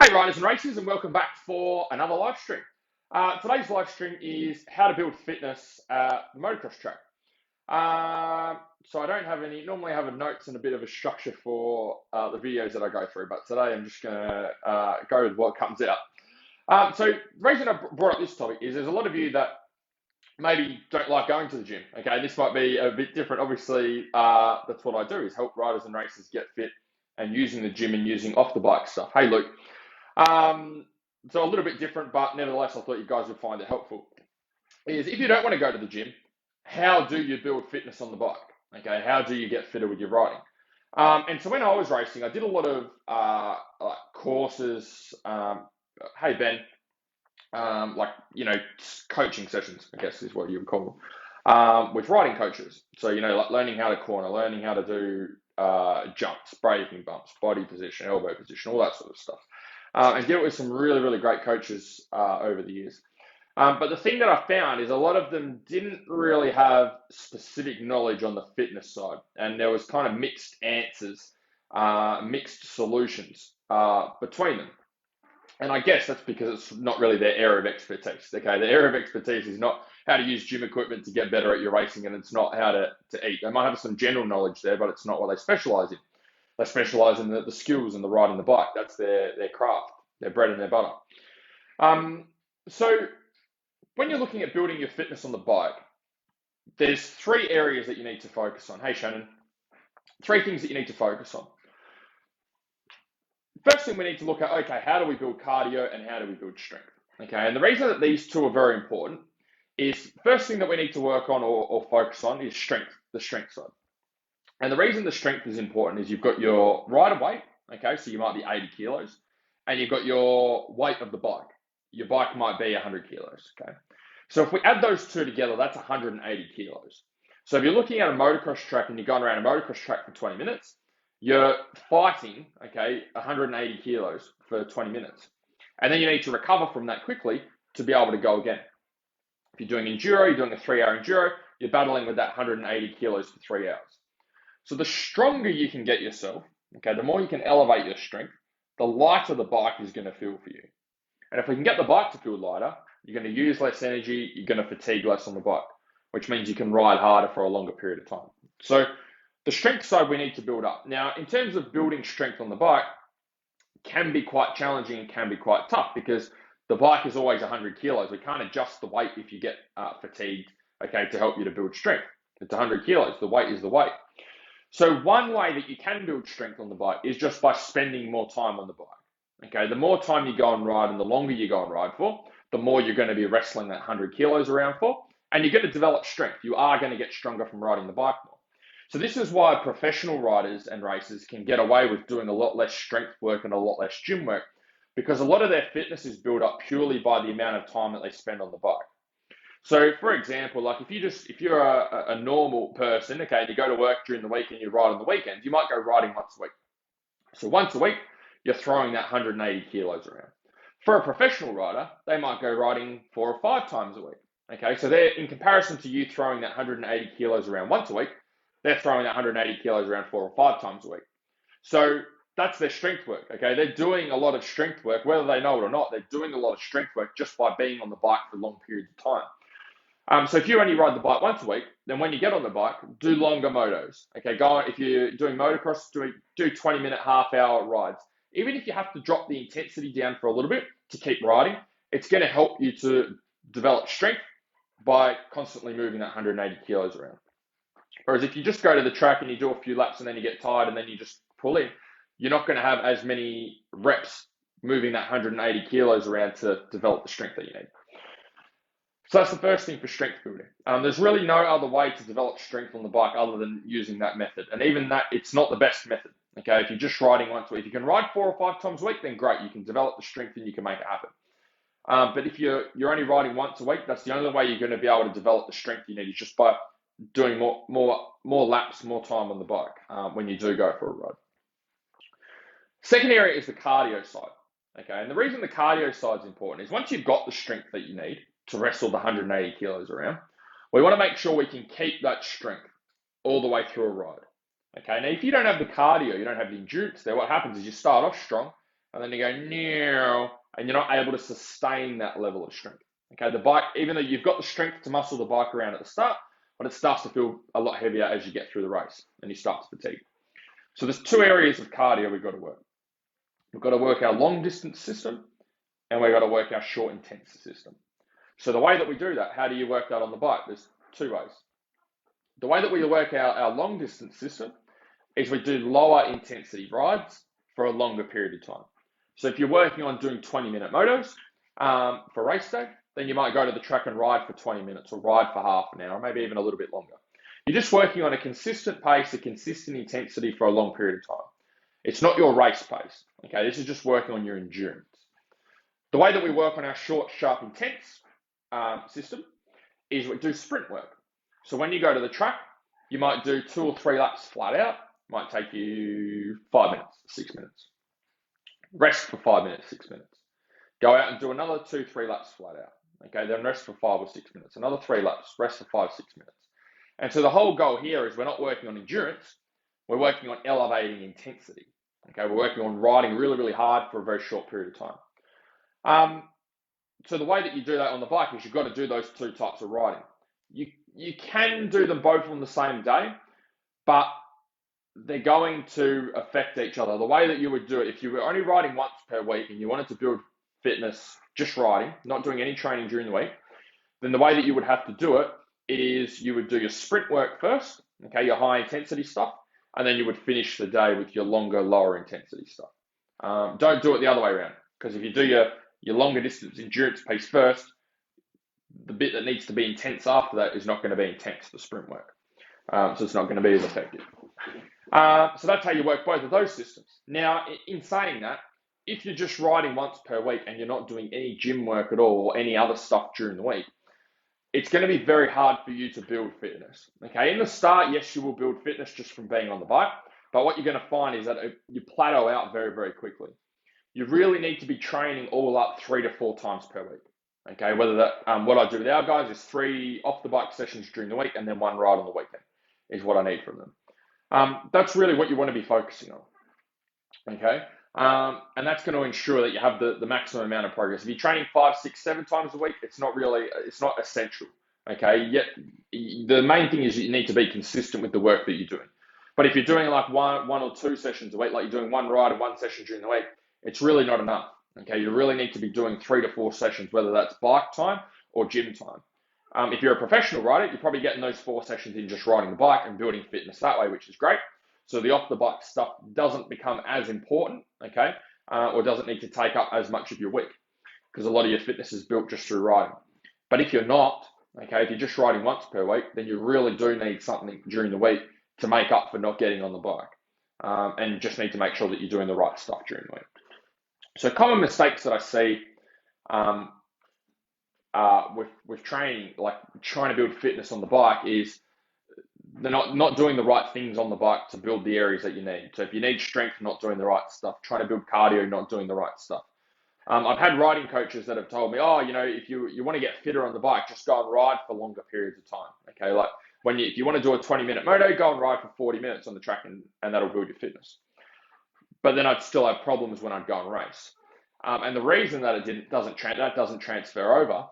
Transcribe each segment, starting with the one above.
Hey riders and racers, and welcome back for another live stream. Today's live stream is how to build fitness at the motocross track. So I don't have any, normally I have a notes and a bit of a structure for the videos that I go through, but today I'm just going to go with what comes out. So the reason I brought up this topic is there's a lot of you that maybe don't like going to the gym. Okay, this might be a bit different. Obviously, that's what I do is help riders and racers get fit and using the gym and using off the bike stuff. Hey Luke. So a little bit different, but nevertheless, I thought you guys would find it helpful. Is if you don't want to go to the gym, how do you build fitness on the bike? Okay, how do you get fitter with your riding? And so when I was racing, I did a lot of like courses. Hey Ben, like coaching sessions, I guess is what you would call them, with riding coaches. So like learning how to corner, learning how to do jumps, braking bumps, body position, elbow position, all that sort of stuff. And did it with some really, really great coaches over the years. But the thing that I found is a lot of them didn't really have specific knowledge on the fitness side, and there was kind of mixed answers, mixed solutions between them. And I guess that's because it's not really their area of expertise. Okay, the area of expertise is not how to use gym equipment to get better at your racing, and it's not how to eat. They might have some general knowledge there, but it's not what they specialize in. They specialize in the skills and the riding the bike. That's their craft, their bread and their butter. So when you're looking at building your fitness on the bike, there's three areas that you need to focus on. Hey, Shannon, three things that you need to focus on. First thing we need to look at, okay, how do we build cardio and how do we build strength? Okay, and the reason that these two are very important is first thing that we need to work on or focus on is strength, the strength side. And the reason the strength is important is you've got your rider weight, okay, so you might be 80 kilos, and you've got your weight of the bike. Your bike might be 100 kilos, okay? So if we add those two together, that's 180 kilos. So if you're looking at a motocross track and you're going around a motocross track for 20 minutes, you're fighting, okay, 180 kilos for 20 minutes. And then you need to recover from that quickly to be able to go again. If you're doing enduro, you're doing a 3-hour enduro, you're battling with that 180 kilos for 3 hours. So the stronger you can get yourself, okay, the more you can elevate your strength, the lighter the bike is going to feel for you. And if we can get the bike to feel lighter, you're going to use less energy, you're going to fatigue less on the bike, which means you can ride harder for a longer period of time. So the strength side we need to build up. Now, in terms of building strength on the bike, can be quite challenging and can be quite tough because the bike is always 100 kilos. We can't adjust the weight if you get fatigued, okay, to help you to build strength. It's 100 kilos. The weight is the weight. So one way that you can build strength on the bike is just by spending more time on the bike. Okay, the more time you go and ride and the longer you go and ride for, the more you're going to be wrestling that 100 kilos around for, and you're going to develop strength. You are going to get stronger from riding the bike more. So this is why professional riders and racers can get away with doing a lot less strength work and a lot less gym work because a lot of their fitness is built up purely by the amount of time that they spend on the bike. So for example, like if you're a normal person, okay, and you go to work during the week and you ride on the weekends, you might go riding once a week. So once a week, you're throwing that 180 kilos around. For a professional rider, they might go riding 4 or 5 times a week. Okay, so they're in comparison to you throwing that 180 kilos around once a week, they're throwing that 180 kilos around 4 or 5 times a week. So that's their strength work. Okay, they're doing a lot of strength work, whether they know it or not. They're doing a lot of strength work just by being on the bike for long periods of time. So if you only ride the bike once a week, then when you get on the bike, do longer motos. Okay, if you're doing motocross, do 20-minute, half-hour rides. Even if you have to drop the intensity down for a little bit to keep riding, it's going to help you to develop strength by constantly moving that 180 kilos around. Whereas if you just go to the track and you do a few laps and then you get tired and then you just pull in, you're not going to have as many reps moving that 180 kilos around to develop the strength that you need. So that's the first thing for strength building. There's really no other way to develop strength on the bike other than using that method. And even that, it's not the best method. Okay, if you're just riding once a week, if you can ride 4 or 5 times a week, then great, you can develop the strength and you can make it happen. But if you're only riding once a week, that's the only way you're going to be able to develop the strength you need is just by doing more laps, more time on the bike when you do go for a ride. Second area is the cardio side. Okay, and the reason the cardio side is important is once you've got the strength that you need to wrestle the 180 kilos around, we want to make sure we can keep that strength all the way through a ride. Okay, now if you don't have the cardio, you don't have the endurance there, what happens is you start off strong and then you go now, and you're not able to sustain that level of strength. Okay, the bike, even though you've got the strength to muscle the bike around at the start, but it starts to feel a lot heavier as you get through the race and you start to fatigue. So there's two areas of cardio we've got to work. We've got to work our long distance system, and we've got to work our short intense system. So the way that we do that, how do you work that on the bike? There's two ways. The way that we work our long distance system is we do lower intensity rides for a longer period of time. So if you're working on doing 20-minute motos for race day, then you might go to the track and ride for 20 minutes or ride for half an hour, or maybe even a little bit longer. You're just working on a consistent pace, a consistent intensity for a long period of time. It's not your race pace. Okay, this is just working on your endurance. The way that we work on our short, sharp, intense system is we do sprint work. So when you go to the track, you might do 2 or 3 laps flat out. Might take you 5 minutes, 6 minutes. Rest for 5 minutes, 6 minutes. Go out and do another 2, 3 laps flat out. Okay, then rest for 5 or 6 minutes. Another 3 laps, rest for 5, 6 minutes. And so the whole goal here is we're not working on endurance, we're working on elevating intensity. Okay, we're working on riding really, really hard for a very short period of time. So the way that you do that on the bike is you've got to do those two types of riding. You can do them both on the same day, but they're going to affect each other. The way that you would do it, if you were only riding once per week and you wanted to build fitness just riding, not doing any training during the week, then the way that you would have to do it is you would do your sprint work first, okay, your high intensity stuff, and then you would finish the day with your longer, lower intensity stuff. Don't do it the other way around, because if you do your longer distance endurance piece first, the bit that needs to be intense after that is not going to be intense, the sprint work. So it's not going to be as effective. So that's how you work both of those systems. Now, in saying that, if you're just riding once per week and you're not doing any gym work at all or any other stuff during the week, it's going to be very hard for you to build fitness. Okay, in the start, yes, you will build fitness just from being on the bike, but what you're going to find is that you plateau out very, very quickly. You really need to be training all up 3 to 4 times per week. Okay, whether that what I do with our guys is 3 off the bike sessions during the week and then 1 ride on the weekend is what I need from them. That's really what you want to be focusing on. Okay, and that's going to ensure that you have the maximum amount of progress. If you're training 5, 6, 7 times a week, it's not essential. Okay, yet the main thing is you need to be consistent with the work that you're doing. But if you're doing like one or 2 sessions a week, like you're doing 1 ride and 1 session during the week, it's really not enough. Okay, you really need to be doing 3 to 4 sessions, whether that's bike time or gym time. If you're a professional rider, you're probably getting those 4 sessions in just riding the bike and building fitness that way, which is great. So the off-the-bike stuff doesn't become as important, okay, or doesn't need to take up as much of your week because a lot of your fitness is built just through riding. But if you're not, okay, if you're just riding once per week, then you really do need something during the week to make up for not getting on the bike, and you just need to make sure that you're doing the right stuff during the week. So common mistakes that I see with training, like trying to build fitness on the bike, is they're not doing the right things on the bike to build the areas that you need. So if you need strength, not doing the right stuff. Trying to build cardio, not doing the right stuff. I've had riding coaches that have told me, oh, if you want to get fitter on the bike, just go and ride for longer periods of time. Okay, like if you want to do a 20-minute moto, go and ride for 40 minutes on the track, and that'll build your fitness. But then I'd still have problems when I'd go and race. And the reason that doesn't transfer over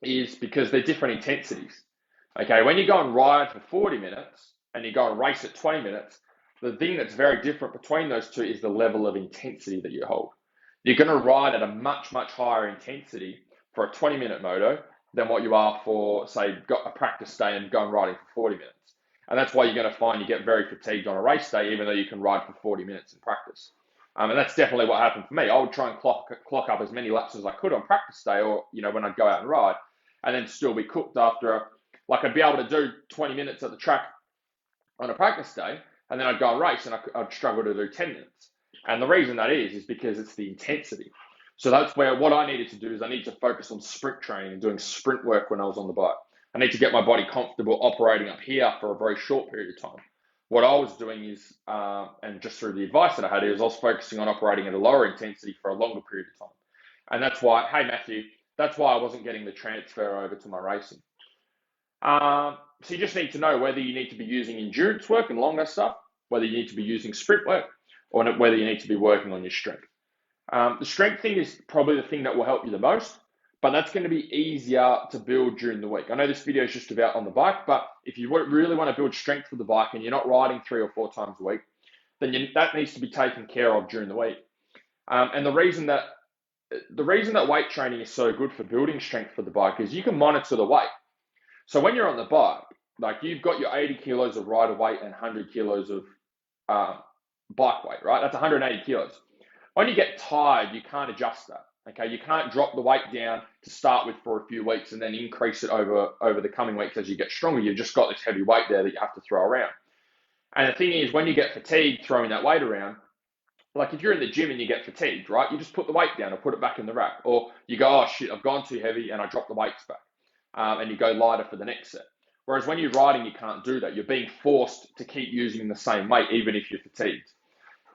is because they're different intensities. Okay, when you go and ride for 40 minutes and you go and race at 20 minutes, the thing that's very different between those two is the level of intensity that you hold. You're going to ride at a much, much higher intensity for a 20-minute moto than what you are for, say, a practice day and going riding for 40 minutes. And that's why you're going to find you get very fatigued on a race day, even though you can ride for 40 minutes in practice. And that's definitely what happened for me. I would try and clock up as many laps as I could on practice day, or when I'd go out and ride, and then still be cooked after. Like I'd be able to do 20 minutes at the track on a practice day, and then I'd go and race, and I'd struggle to do 10 minutes. And the reason that is because it's the intensity. So that's where what I needed to do is I need to focus on sprint training and doing sprint work when I was on the bike. I need to get my body comfortable operating up here for a very short period of time. What I was doing is, and just through the advice that I had, is I was focusing on operating at a lower intensity for a longer period of time. And that's why, hey Matthew, that's why I wasn't getting the transfer over to my racing. So you just need to know whether you need to be using endurance work and longer stuff, whether you need to be using sprint work, or whether you need to be working on your strength. The strength thing is probably the thing that will help you the most, but that's going to be easier to build during the week. I know this video is just about on the bike, but if you really want to build strength for the bike and you're not riding 3 or 4 times a week, then that needs to be taken care of during the week. And the reason that weight training is so good for building strength for the bike is you can monitor the weight. So when you're on the bike, like you've got your 80 kilos of rider weight and 100 kilos of bike weight, right? That's 180 kilos. When you get tired, you can't adjust that. Okay, you can't drop the weight down to start with for a few weeks and then increase it over the coming weeks as you get stronger. You've just got this heavy weight there that you have to throw around. And the thing is, when you get fatigued throwing that weight around, like if you're in the gym and you get fatigued, right, you just put the weight down or put it back in the rack. Or you go, oh shit, I've gone too heavy and I drop the weights back. And you go lighter for the next set. Whereas when you're riding, you can't do that. You're being forced to keep using the same weight, even if you're fatigued.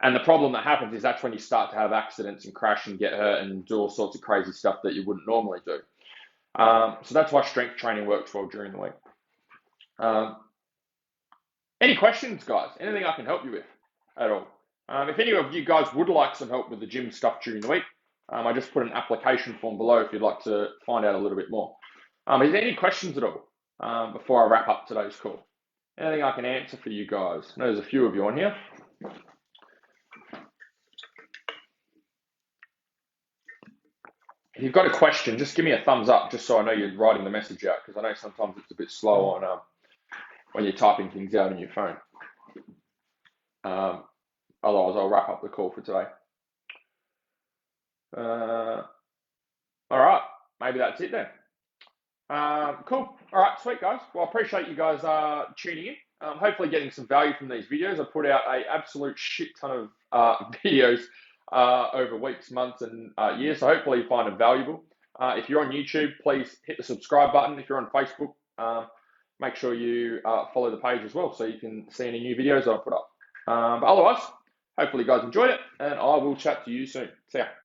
And the problem that happens is that's when you start to have accidents and crash and get hurt and do all sorts of crazy stuff that you wouldn't normally do. So that's why strength training works well during the week. Any questions, guys? Anything I can help you with at all? If any of you guys would like some help with the gym stuff during the week, I just put an application form below if you'd like to find out a little bit more. Is there any questions at all before I wrap up today's call? Anything I can answer for you guys? I know there's a few of you on here. If you've got a question, just give me a thumbs up just so I know you're writing the message out, because I know sometimes it's a bit slow on when you're typing things out on your phone. Otherwise, I'll wrap up the call for today. All right, maybe that's it then. Cool. All right, sweet guys. Well, I appreciate you guys tuning in. Hopefully getting some value from these videos. I put out an absolute shit ton of videos over weeks, months, and years. So hopefully you find it valuable. If you're on YouTube, please hit the subscribe button. If you're on Facebook, make sure you follow the page as well so you can see any new videos that I put up. But otherwise, hopefully you guys enjoyed it, and I will chat to you soon. See ya.